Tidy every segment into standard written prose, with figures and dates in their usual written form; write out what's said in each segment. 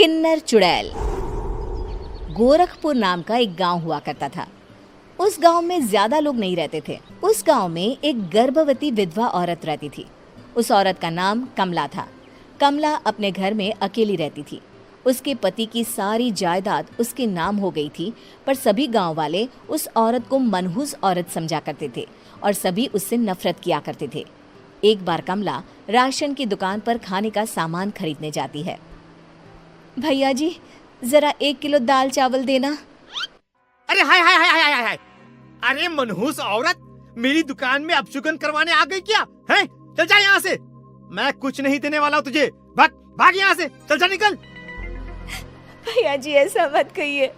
किन्नर चुड़ैल। गोरखपुर नाम का एक गांव हुआ करता था। उस गांव में ज्यादा लोग नहीं रहते थे। उस गांव में एक गर्भवती विधवा औरत रहती थी। उस औरत का नाम कमला था। कमला अपने घर में अकेली रहती थी। उसके पति की सारी जायदाद उसके नाम हो गई थी, पर सभी गांव वाले उस औरत को मनहूस औरत समझा करते थे और सभी उससे नफरत किया करते थे। एक बार कमला राशन की दुकान पर खाने का सामान खरीदने जाती है। भैया जी, जरा 1 किलो दाल चावल देना। अरे हाय हाय हाय हाय हाय हाय! अरे मनहूस औरत, मेरी दुकान में अपशुगन करवाने आ गई क्या? हैं? चल जा यहाँ से। मैं कुछ नहीं देने वाला हूँ तुझे। भाग भाग यहाँ से, चल जा, निकल। भैया जी, ऐसा मत कहिए।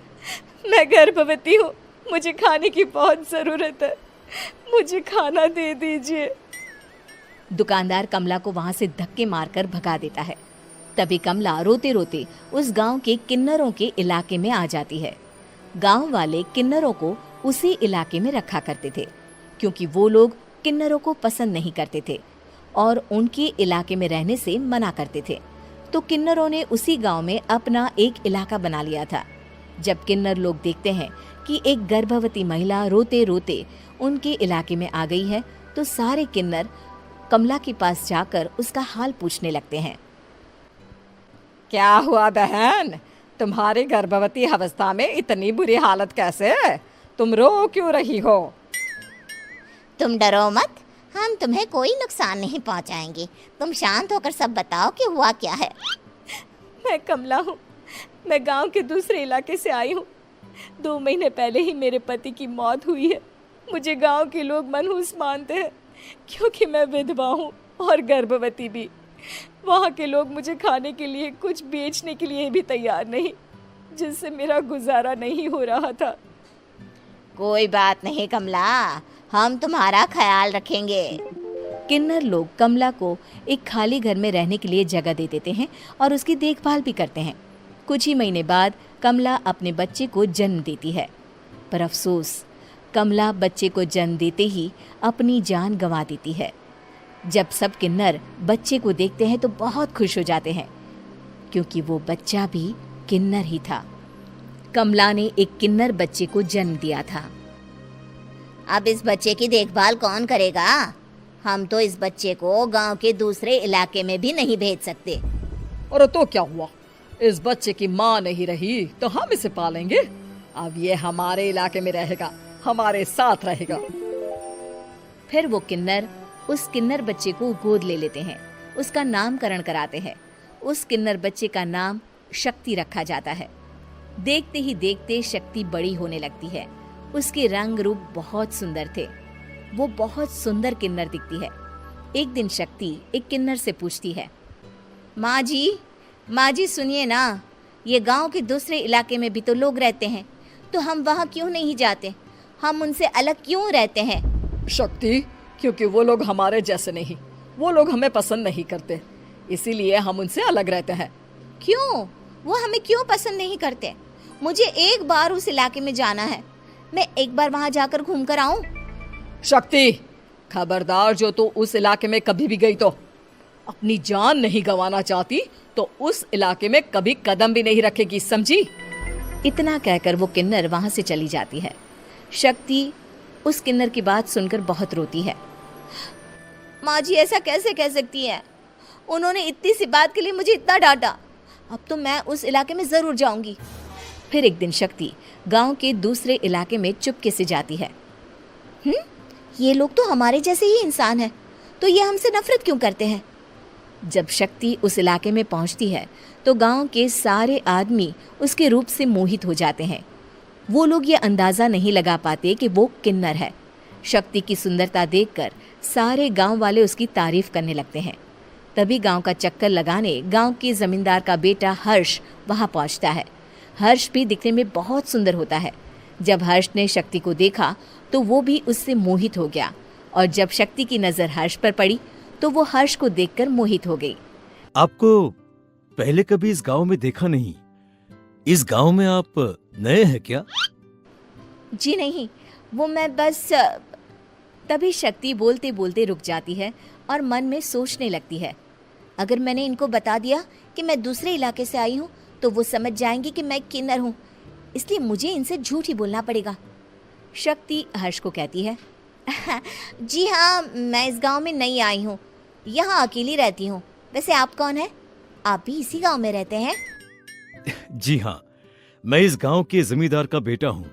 मैं गर्भवती हूँ, मुझे खाने की बहुत जरूरत है। मुझे खाना दे दीजिए। दुकानदार कमला को वहां से धक्के मारकर भगा देता है। तभी कमला रोते रोते उस गांव के किन्नरों के इलाके में आ जाती है। गांव वाले किन्नरों को उसी इलाके में रखा करते थे, क्योंकि वो लोग किन्नरों को पसंद नहीं करते थे और उनके इलाके में रहने से मना करते थे। तो किन्नरों ने उसी गांव में अपना एक इलाका बना लिया था। जब किन्नर लोग देखते हैं कि एक गर्भवती महिला रोते रोते उनके इलाके में आ गई है, तो सारे किन्नर कमला के पास जाकर उसका हाल पूछने लगते हैं। क्या हुआ बहन, तुम्हारी गर्भवती अवस्था में इतनी बुरी हालत कैसे है? तुम रो क्यों रही हो? तुम डरो मत, हम तुम्हें कोई नुकसान नहीं पहुंचाएंगे। तुम शांत होकर सब बताओ कि हुआ क्या है। मैं कमला हूँ। मैं गांव के दूसरे इलाके से आई हूँ। 2 महीने पहले ही मेरे पति की मौत हुई है। मुझे गांव के लोग मनहूस मानते हैं, क्योंकि मैं विधवा हूँ और गर्भवती भी। वहाँ के लोग मुझे खाने के लिए कुछ बेचने के लिए भी तैयार नहीं, जिससे मेरा गुजारा नहीं हो रहा था। कोई बात नहीं कमला, हम तुम्हारा ख्याल रखेंगे। किन्नर लोग कमला को एक खाली घर में रहने के लिए जगह दे देते हैं और उसकी देखभाल भी करते हैं। कुछ ही महीने बाद कमला अपने बच्चे को जन्म देती है, पर अफसोस, कमला बच्चे को जन्म देते ही अपनी जान गंवा देती है। जब सब किन्नर बच्चे को देखते हैं तो बहुत खुश हो जाते हैं, क्योंकि वो बच्चा भी किन्नर ही था। कमला ने एक किन्नर बच्चे को जन्म दिया था। अब इस बच्चे की देखभाल कौन करेगा? हम तो इस बच्चे को गांव के दूसरे इलाके में भी नहीं भेज सकते। और तो क्या हुआ, इस बच्चे की माँ नहीं रही तो हम इसे पालेंगे। अब ये हमारे इलाके में रहेगा, हमारे साथ रहेगा। फिर वो किन्नर उस किन्नर बच्चे को गोद ले लेते हैं, उसका नामकरण कराते हैं। उस किन्नर बच्चे का नाम शक्ति रखा जाता है। देखते ही देखते शक्ति बड़ी होने लगती है। उसके रंग रूप बहुत सुंदर थे। वो बहुत सुंदर किन्नर दिखती है। एक दिन शक्ति एक किन्नर से पूछती है, माँ जी सुनिए ना, ये गांव के दूसरे इलाके में भी तो लोग रहते हैं, तो हम वहाँ क्यों नहीं जाते? हम उनसे अलग क्यों रहते हैं? शक्ति, क्योंकि वो लोग हमारे जैसे नहीं, वो लोग हमें पसंद नहीं करते, इसीलिए हम उनसे अलग रहते हैं। क्यों? वो हमें क्यों पसंद नहीं करते? मुझे एक बार उस इलाके में जाना है। मैं एक बार वहाँ जाकर घूम कर आऊं। शक्ति, खबरदार, जो तू उस इलाके में कभी भी गई तो अपनी जान नहीं गंवाना चाहती तो उस इलाके में कभी कदम भी नहीं रखेगी, समझी? इतना कहकर वो किन्नर वहाँ से चली जाती है। शक्ति उस किन्नर की बात सुनकर बहुत रोती है। माँ जी, ऐसा कैसे कह सकती हैं? उन्होंने इतनी सी बात के लिए मुझे इतना डांटा। अब तो मैं उस इलाके में जरूर जाऊंगी। फिर एक दिन शक्ति गांव के दूसरे इलाके में चुपके से जाती है। ये लोग तो हमारे जैसे ही इंसान हैं, तो ये हमसे नफरत क्यों करते हैं? जब शक्ति उस इलाके में पहुंचती है तो गांव के सारे आदमी उसके रूप से मोहित हो जाते हैं। वो लोग ये अंदाजा नहीं लगा पाते कि वो किन्नर है। शक्ति की सुंदरता देखकर सारे गांव वाले उसकी तारीफ करने लगते हैं। तभी गांव का चक्कर लगाने गांव के जमींदार का बेटा हर्ष वहां पहुंचता है। हर्ष भी दिखने में बहुत सुंदर होता है। जब हर्ष ने शक्ति को देखा तो वो भी उससे मोहित हो गया, और जब शक्ति की नजर हर्ष पर पड़ी तो वो हर्ष को देखकर मोहित हो गई। आपको पहले कभी इस गांव में देखा नहीं। इस गांव में आप नए हैं क्या? जी नहीं, वो मैं बस। तभी शक्ति बोलते बोलते रुक जाती है और मन में सोचने लगती है, अगर मैंने इनको बता दिया कि मैं दूसरे इलाके से आई हूँ तो वो समझ जाएंगे कि मैं किन्नर हूँ, इसलिए मुझे इनसे झूठ ही बोलना पड़ेगा। शक्ति हर्ष को कहती है, जी हाँ, मैं इस गांव में नई आई हूँ, यहाँ अकेली रहती हूँ। वैसे आप कौन है? आप भी इसी गांव में रहते हैं? जी हाँ, मैं इस गांव के जमींदार का बेटा हूँ।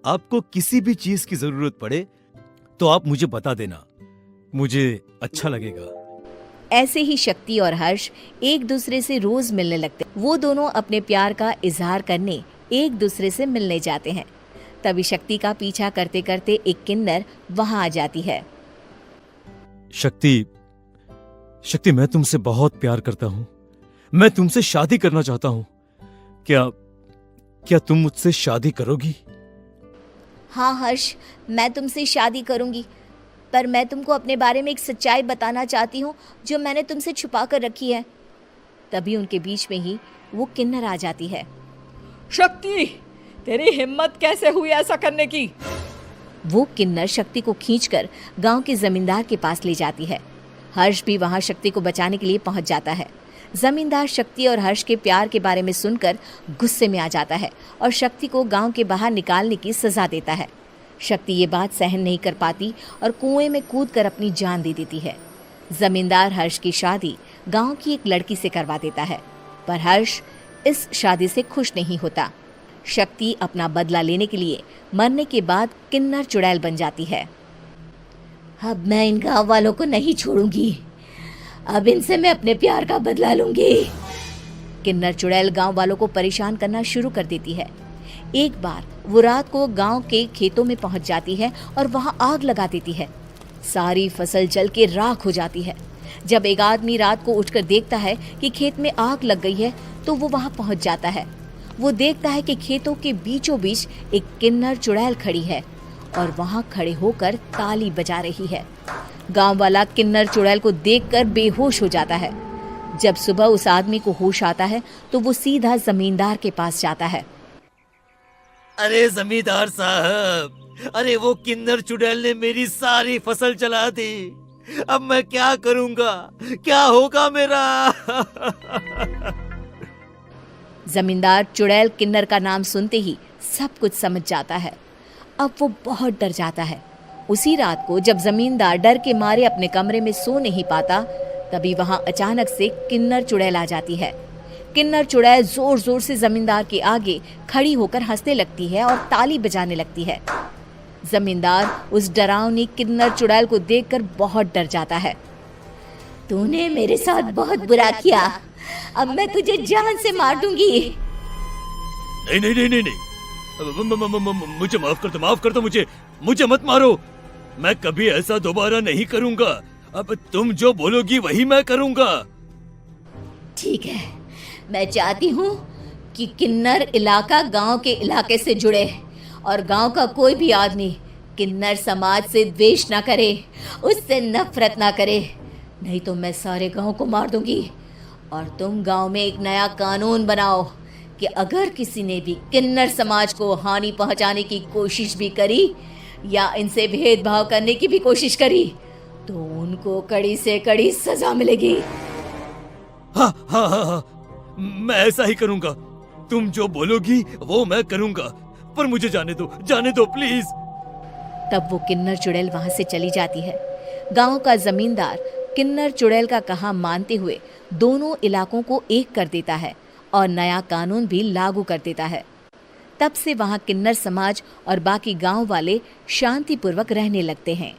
आपको किसी भी चीज की जरूरत पड़े तो आप मुझे बता देना, मुझे अच्छा लगेगा। ऐसे ही शक्ति और हर्ष एक दूसरे से रोज मिलने लगते। वो दोनों अपने प्यार का इजहार करने एक दूसरे से मिलने जाते हैं। तभी शक्ति का पीछा करते करते एक किन्नर वहां आ जाती है। शक्ति, शक्ति, मैं तुमसे बहुत प्यार करता हूँ। मैं तुमसे शादी करना चाहता हूँ। क्या तुम मुझसे शादी करोगी? हाँ हर्ष, मैं तुमसे शादी करूंगी, पर मैं तुमको अपने बारे में एक सच्चाई बताना चाहती हूँ जो मैंने तुमसे छुपा कर रखी है। तभी उनके बीच में ही वो किन्नर आ जाती है। शक्ति, तेरी हिम्मत कैसे हुई ऐसा करने की? वो किन्नर शक्ति को खींचकर गांव के जमींदार के पास ले जाती है। हर्ष भी वहां शक्ति को बचाने के लिए पहुंच जाता है। जमींदार शक्ति और हर्ष के प्यार के बारे में सुनकर गुस्से में आ जाता है और शक्ति को गांव के बाहर निकालने की सजा देता है। शक्ति ये बात सहन नहीं कर पाती और कुएं में कूदकर अपनी जान दे देती है। जमींदार हर्ष की शादी गांव की एक लड़की से करवा देता है, पर हर्ष इस शादी से खुश नहीं होता। शक्ति अपना बदला लेने के लिए मरने के बाद किन्नर चुड़ैल बन जाती है। अब मैं इन गांव वालों को नहीं छोड़ूंगी, अब इनसे मैं अपने प्यार का बदला लूंगी। किन्नर चुड़ैल गांव वालों को परेशान करना शुरू कर देती है। एक बार वो रात को गांव के खेतों में पहुंच जाती है और वहां आग लगा देती है। सारी फसल जल के राख हो जाती है। जब एक आदमी रात को उठकर देखता है कि खेत में आग लग गई है तो वो वहां पहुंच जाता है। वो देखता है कि खेतों के बीचों बीच एक किन्नर चुड़ैल खड़ी है और वहां खड़े होकर ताली बजा रही है। गांव वाला किन्नर चुड़ैल को देखकर बेहोश हो जाता है। जब सुबह उस आदमी को होश आता है तो वो सीधा जमींदार के पास जाता है। अरे जमींदार साहब, अरे वो किन्नर चुड़ैल ने मेरी सारी फसल जला दी। अब मैं क्या करूंगा? क्या होगा मेरा? जमींदार चुड़ैल किन्नर का नाम सुनते ही सब कुछ समझ जाता है। अब वो बहुत डर जाता है। उसी रात को जब जमींदार डर के मारे अपने कमरे में सो नहीं पाता, तभी वहां अचानक से किन्नर चुड़ैल आ जाती है। किन्नर चुड़ैल जोर जोर से जमींदार के आगे खड़ी होकर हंसने लगती है और ताली बजाने लगती है। जमींदार उस डरावनी किन्नर चुड़ैल को देखकर बहुत डर जाता है। तूने मेरे साथ बहुत बुरा किया, अब मैं तुझे जान से मार दूंगी। नहीं नहीं नहीं नहीं नहीं, मुझे माफ कर दो, मुझे मत मारो। मैं कभी ऐसा दोबारा नहीं करूंगा। अब तुम जो बोलोगी वही मैं करूंगा। ठीक है, मैं चाहती हूँ कि किन्नर इलाका गांव के इलाके से जुड़े और गांव का कोई भी आदमी किन्नर समाज से द्वेष ना करे, उससे नफरत ना करे, नहीं तो मैं सारे गांव को मार दूंगी। और तुम गांव में एक नया कानून बनाओ कि अगर किसी ने भी किन्नर समाज को हानि पहुंचाने की कोशिश भी करी या इनसे भेदभाव करने की भी कोशिश करी तो उनको कड़ी से कड़ी सजा मिलेगी। हाँ हाँ हाँ हाँ, मैं ऐसा ही करूंगा। तुम जो बोलोगी वो मैं करूंगा, पर मुझे जाने दो प्लीज। तब वो किन्नर चुड़ैल वहां से चली जाती है। गांव का जमींदार किन्नर चुड़ैल का कहा मानते हुए दोनों इलाकों को एक कर देता है और नया कानून भी लागू कर देता है। तब से वहां किन्नर समाज और बाकी गांव वाले शांतिपूर्वक रहने लगते हैं।